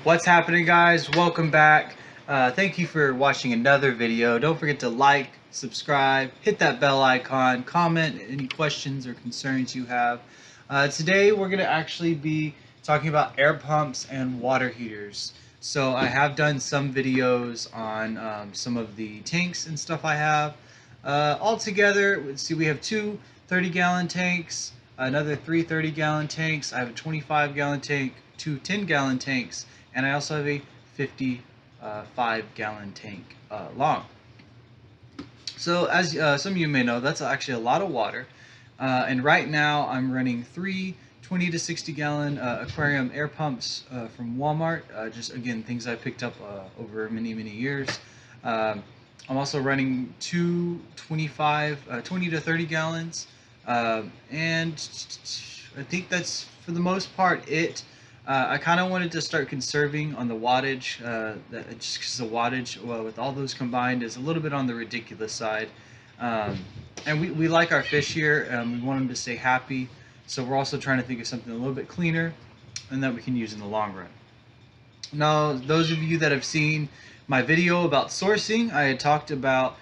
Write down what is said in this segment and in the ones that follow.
What's happening, guys? Welcome back. Thank you for watching another video. Don't forget to like, subscribe, hit that bell icon, comment any questions or concerns you have. Today we're going to actually be talking about air pumps and water heaters. So I have done some videos on some of the tanks and stuff I have. All together, let's see, we have two 30-gallon tanks, another three 30-gallon tanks. I have a 25-gallon tank, two 10-gallon tanks, and I also have a 55-gallon tank long. So as some of you may know, that's actually a lot of water. And right now I'm running three 20 to 60-gallon aquarium air pumps from Walmart. Just again, things I picked up over many years. I'm also running two 20 to 30 gallons. And I think that's for the most part it. I kind of wanted to start conserving on the wattage, just because the wattage, well, with all those combined, is a little bit on the ridiculous side. And we like our fish here, we want them to stay happy, so we're also trying to think of something a little bit cleaner and that we can use in the long run. Now, those of you that have seen my video about sourcing, I had talked about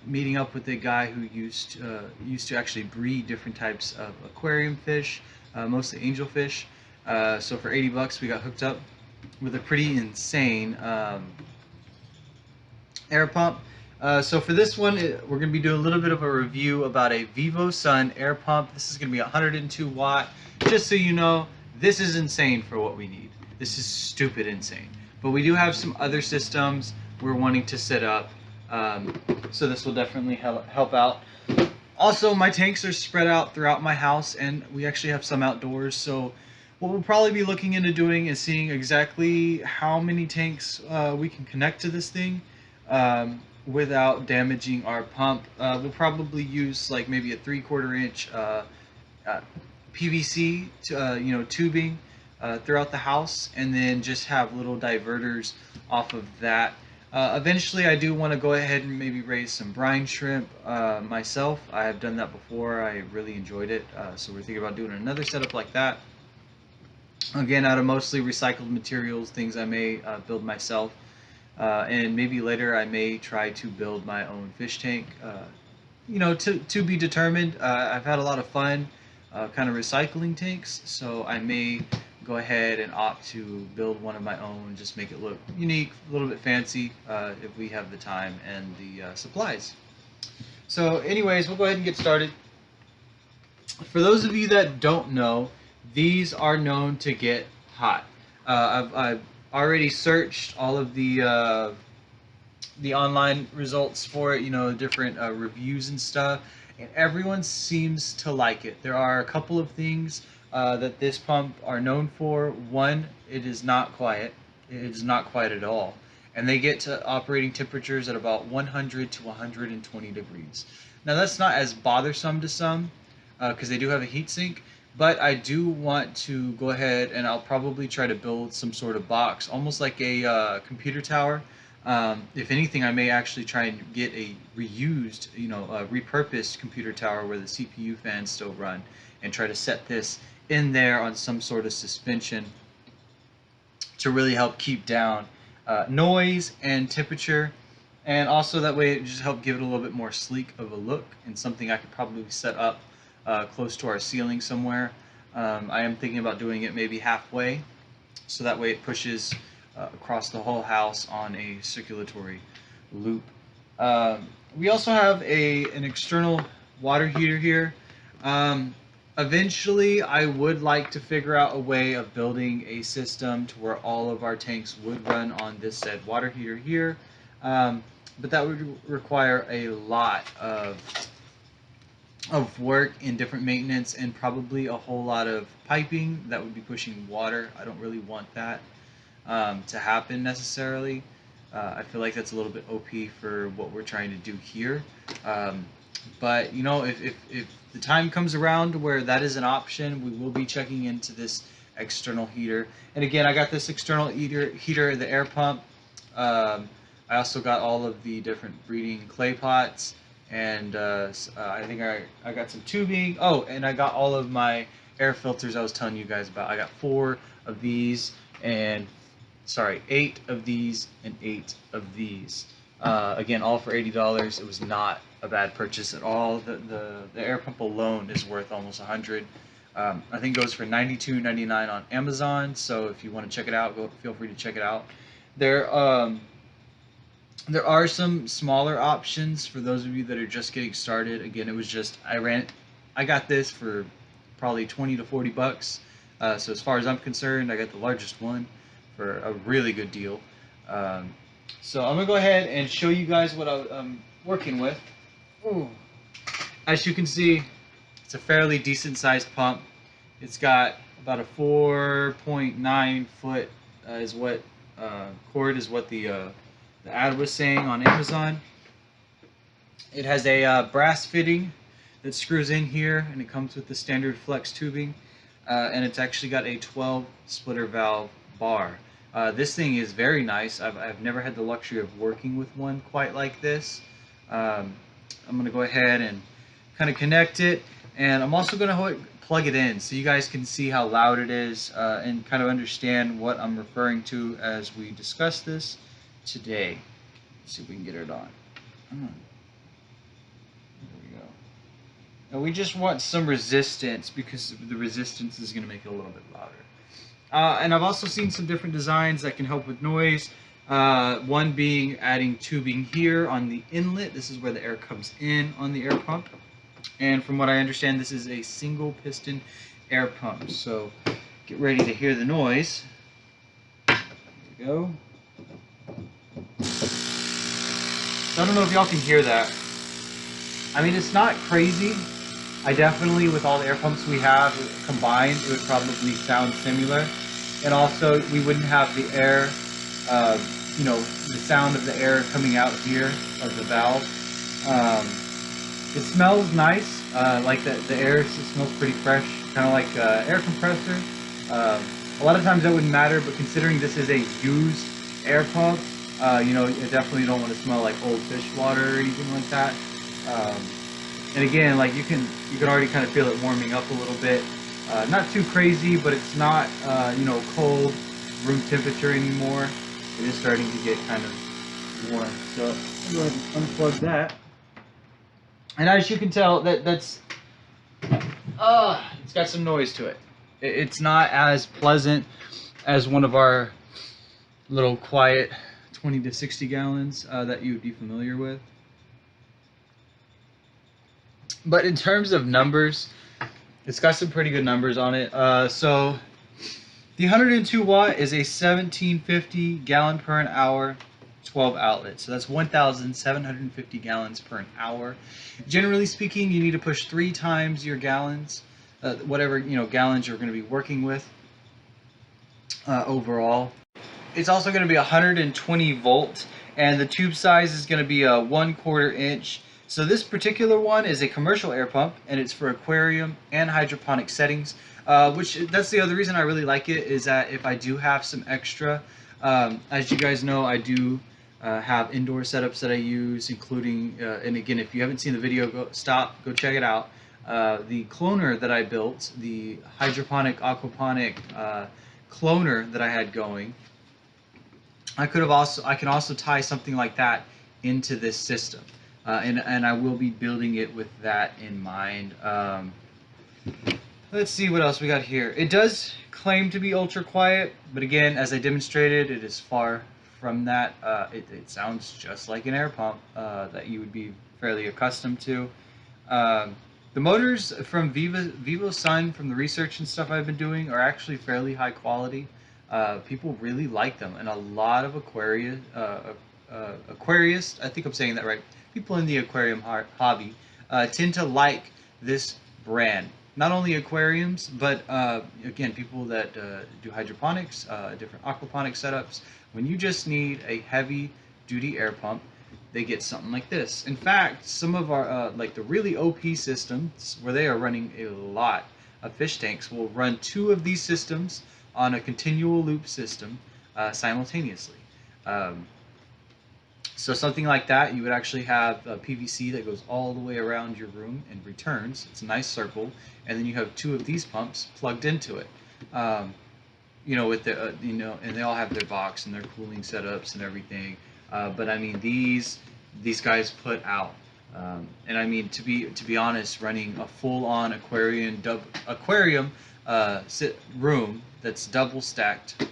meeting up with a guy who used to actually breed different types of aquarium fish, mostly angelfish. So for 80 bucks we got hooked up with a pretty insane air pump. So for this one, we're going to be doing a little bit of a review about a Vivo Sun air pump. This is going to be 102 watt. Just so you know, this is insane for what we need. This is stupid insane. But we do have some other systems we're wanting to set up. So this will definitely help out. Also, my tanks are spread out throughout my house, and we actually have some outdoors. So what we'll probably be looking into doing is seeing exactly how many tanks we can connect to this thing without damaging our pump. We'll probably use like maybe a 3/4 inch PVC tubing throughout the house, and then just have little diverters off of that. Eventually I do want to go ahead and maybe raise some brine shrimp myself. I have done that before. I really enjoyed it, so we're thinking about doing another setup like that. Again, out of mostly recycled materials, things I may build myself. And maybe later I may try to build my own fish tank. To be determined. I've had a lot of fun kind of recycling tanks, so I may go ahead and opt to build one of my own, just make it look unique, a little bit fancy, if we have the time and the supplies. So anyways, we'll go ahead and get started. For those of you that don't know, these are known to get hot. I've already searched all of the online results for it, different reviews and stuff, and everyone seems to like it. There are a couple of things that this pump are known for. One, it is not quiet. It is not quiet at all. And they get to operating temperatures at about 100 to 120 degrees. Now that's not as bothersome to some, because they do have a heat sink, but I do want to go ahead and I'll probably try to build some sort of box, almost like a computer tower. If anything, I may actually try and get a reused, repurposed computer tower where the CPU fans still run, and try to set this in there on some sort of suspension to really help keep down noise and temperature, and also that way it just help give it a little bit more sleek of a look, and something I could probably set up close to our ceiling somewhere. I am thinking about doing it maybe halfway, so that way it pushes across the whole house on a circulatory loop. We also have an external water heater here. Eventually I would like to figure out a way of building a system to where all of our tanks would run on this said water heater here, but that would require a lot of work and different maintenance, and probably a whole lot of piping that would be pushing water. I don't really want that to happen necessarily. I feel like that's a little bit OP for what we're trying to do here. But if the time comes around where that is an option, we will be checking into this external heater. And again, I got this external heater, the air pump. I also got all of the different breeding clay pots, and I think I got some tubing. Oh, and I got all of my air filters I was telling you guys about. I got 4 of these and sorry, 8 of these and 8 of these. Again, all for $80. It was not a bad purchase at all. The air pump alone is worth almost 100. I think it goes for $92.99 on Amazon. So if you want to check it out, feel free to check it out. There there are some smaller options for those of you that are just getting started. Again, it was just I got this for probably 20 to 40 bucks. So as far as I'm concerned, I got the largest one for a really good deal. Um, so I'm gonna go ahead and show you guys what I'm working with. Ooh. As you can see, it's a fairly decent sized pump. It's got about a 4.9 foot is what cord is what the ad was saying on Amazon. It has a brass fitting that screws in here, and it comes with the standard flex tubing, and it's actually got a 12 splitter valve bar. This thing is very nice. I've never had the luxury of working with one quite like this. I'm going to go ahead and kind of connect it, and I'm also going to plug it in so you guys can see how loud it is and kind of understand what I'm referring to as we discuss this today. Let's see if we can get it on. There we go. Now we just want some resistance because the resistance is going to make it a little bit louder. And I've also seen some different designs that can help with noise. One being adding tubing here on the inlet. This is where the air comes in on the air pump. And from what I understand, this is a single piston air pump. So get ready to hear the noise. There we go. So I don't know if y'all can hear that. I mean, it's not crazy. I definitely, with all the air pumps we have combined, it would probably sound similar. And also, we wouldn't have the air, you know, the sound of the air coming out here of the valve. It smells nice, like the air, it smells pretty fresh, kind of like air compressor. A lot of times that wouldn't matter, but considering this is a used air pump, you know, you definitely don't want to smell like old fish water or anything like that. And again, like you can already kind of feel it warming up a little bit. Not too crazy, but it's not you know, cold room temperature anymore. It is starting to get kind of warm. So I'll go ahead and unplug that. And as you can tell, it's got some noise to it. It's not as pleasant as one of our little quiet 20 to 60 gallons that you would be familiar with. But in terms of numbers, it's got some pretty good numbers on it. So the 102 watt is a 1750 gallon per an hour, 12 outlets. So that's 1,750 gallons per an hour. Generally speaking, you need to push 3 times your gallons, whatever, you know, gallons you're going to be working with overall. It's also going to be 120 volt, and the tube size is going to be a 1/4 inch. So this particular one is a commercial air pump, and it's for aquarium and hydroponic settings. Which that's the other reason I really like it, is that if I do have some extra, as you guys know, I do have indoor setups that I use, including, and again, if you haven't seen the video, go check it out. The cloner that I built, the hydroponic aquaponic cloner that I had going, I can also tie something like that into this system, and I will be building it with that in mind. Let's see what else we got here. It does claim to be ultra quiet, but again, as I demonstrated, it is far from that. It sounds just like an air pump that you would be fairly accustomed to. The motors from Vivo Sun, from the research and stuff I've been doing, are actually fairly high quality. People really like them, and a lot of aquarists, I think I'm saying that right, people in the aquarium hobby tend to like this brand. Not only aquariums, but again, people that do hydroponics, different aquaponic setups. When you just need a heavy-duty air pump, they get something like this. In fact, some of our, like the really OP systems, where they are running a lot of fish tanks, will run 2 of these systems on a continual loop system simultaneously. So something like that, you would actually have a PVC that goes all the way around your room and returns. It's a nice circle, and then you have 2 of these pumps plugged into it. you know, with the you know, and they all have their box and their cooling setups and everything. But I mean, these guys put out, and I mean, to be honest, running a full-on aquarium room that's double stacked,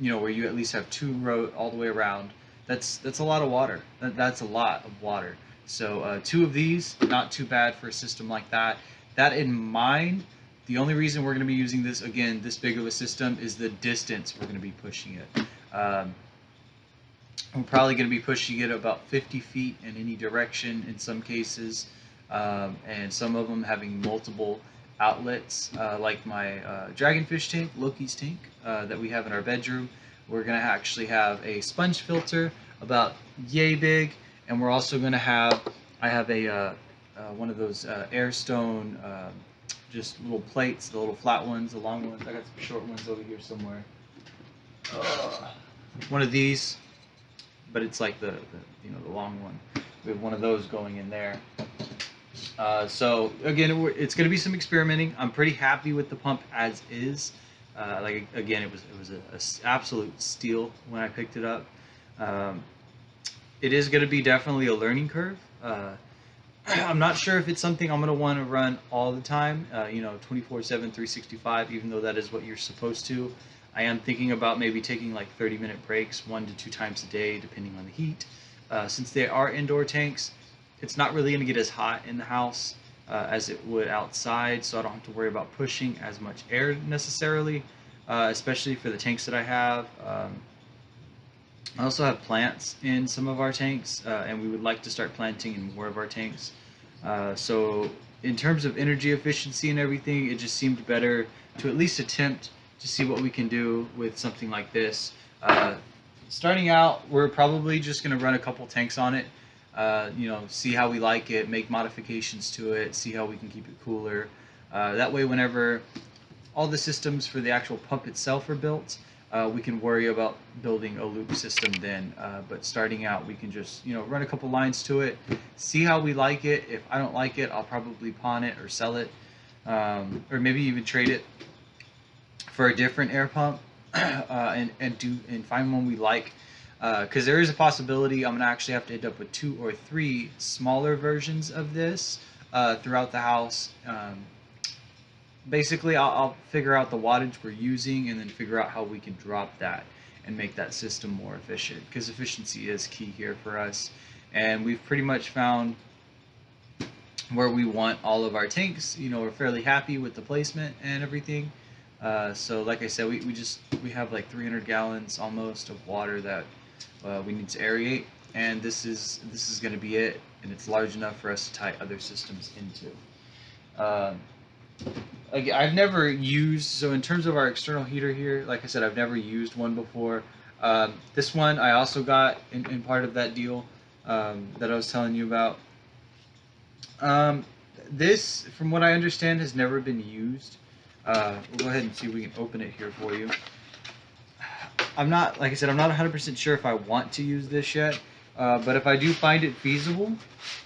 you know, where you at least have two row all the way around. That's a lot of water. That's a lot of water. So two of these, not too bad for a system like that. That in mind, the only reason we're going to be using this again, this big of a system, is the distance we're going to be pushing it. We're probably going to be pushing it about 50 feet in any direction in some cases, and some of them having multiple outlets, like my dragonfish tank, Loki's tank, that we have in our bedroom. We're going to actually have a sponge filter about yay big, and we're also going to have, I have a one of those airstone just little plates, the little flat ones, the long ones. I got some short ones over here somewhere. One of these, but it's like the you know, the long one. We have one of those going in there. So again, it's going to be some experimenting. I'm pretty happy with the pump as is. Like again, it was a absolute steal when I picked it up. Um, it is going to be definitely a learning curve. I'm not sure if it's something I'm going to want to run all the time, you know, 24/7, 365, even though that is what you're supposed to. I am thinking about maybe taking like 30-minute breaks 1 to 2 times a day, depending on the heat. Since they are indoor tanks, it's not really going to get as hot in the house as it would outside, so I don't have to worry about pushing as much air necessarily, especially for the tanks that I have. I also have plants in some of our tanks, and we would like to start planting in more of our tanks. So in terms of energy efficiency and everything, it just seemed better to at least attempt to see what we can do with something like this. Starting out, we're probably just going to run a couple tanks on it, you know, see how we like it, make modifications to it, see how we can keep it cooler. That way, whenever all the systems for the actual pump itself are built, we can worry about building a loop system then. But starting out, we can just, you know, run a couple lines to it, see how we like it. If I don't like it, I'll probably pawn it or sell it, or maybe even trade it for a different air pump, and find one we like. Because there is a possibility I'm gonna actually have to end up with 2 or 3 smaller versions of this throughout the house. Basically, I'll figure out the wattage we're using and then figure out how we can drop that and make that system more efficient, because efficiency is key here for us, and we've pretty much found where we want all of our tanks. You know, we're fairly happy with the placement and everything. So like I said, we have like 300 gallons almost of water that we need to aerate, and this is going to be it, and it's large enough for us to tie other systems into. I've never used, so in terms of our external heater here, like I said, I've never used one before. This one I also got in part of that deal that I was telling you about. This, from what I understand, has never been used. We'll go ahead and see if we can open it here for you. I'm not, like I said, I'm not 100% sure if I want to use this yet, but if I do find it feasible,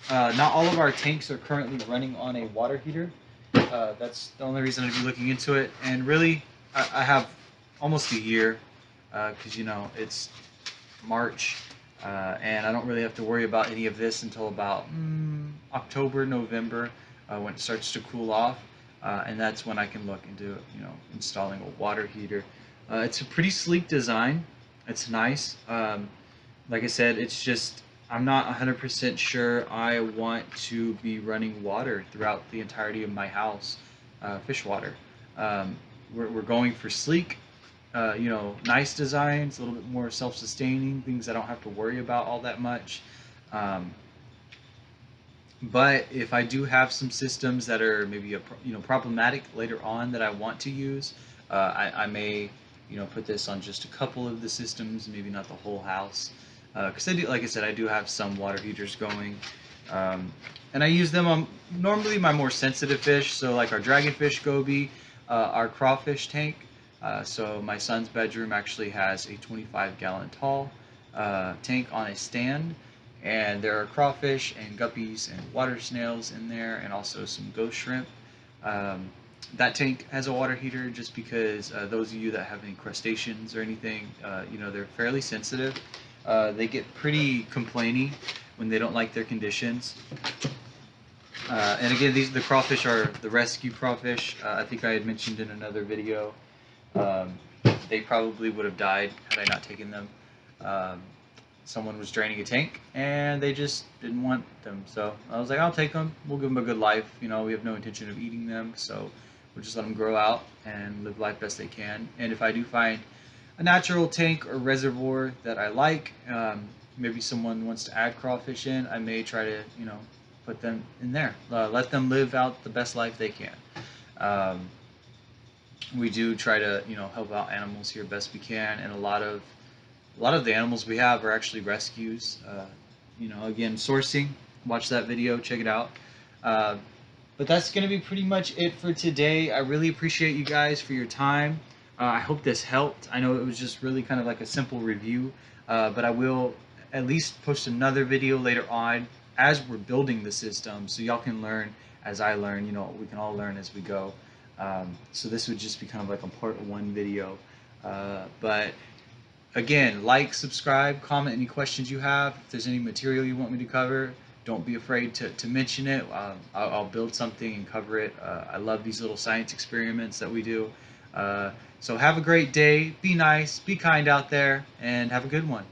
not all of our tanks are currently running on a water heater. That's the only reason I'd be looking into it. And really, I have almost a year, because, you know, it's March, and I don't really have to worry about any of this until about October, November, when it starts to cool off, and that's when I can look into, you know, installing a water heater. It's a pretty sleek design. It's nice. Like I said, it's just, I'm not 100% sure I want to be running water throughout the entirety of my house, fish water. We're going for sleek, you know, nice designs, a little bit more self-sustaining, things I don't have to worry about all that much. But if I do have some systems that are maybe you know, problematic later on that I want to use, I may, you know, put this on just a couple of the systems, maybe not the whole house, because I do, like I said, I do have some water heaters going, and I use them on normally my more sensitive fish, so like our dragonfish goby, our crawfish tank. So my son's bedroom actually has a 25-gallon tall tank on a stand, and there are crawfish and guppies and water snails in there, and also some ghost shrimp. That tank has a water heater just because those of you that have any crustaceans or anything, they're fairly sensitive. They get pretty complainy when they don't like their conditions. And again, the crawfish are the rescue crawfish. I think I had mentioned in another video. Um, they probably would have died had I not taken them. Um, Someone was draining a tank and they just didn't want them, so I was like, I'll take them. We'll give them a good life. We have no intention of eating them, so we'll just let them grow out and live life best they can. And if I do find a natural tank or reservoir that I like, maybe someone wants to add crawfish in, I may try to put them in there. Let them live out the best life they can. um, we do try to help out animals here best we can, and a lot of the animals we have are actually rescues. Again, sourcing. Watch that video. Check it out. Uh, but that's going to be pretty much it for today. I really appreciate you guys for your time. I hope this helped. I know it was just really kind of like a simple review, but I will at least post another video later on as we're building the system, so y'all can learn as I learn. We can all learn as we go. So this would just be kind of like a part one video. But again, like, subscribe, comment any questions you have. If there's any material you want me to cover, don't be afraid to mention it. I'll build something and cover it. I love these little science experiments that we do. So have a great day. Be nice, be kind out there, and have a good one.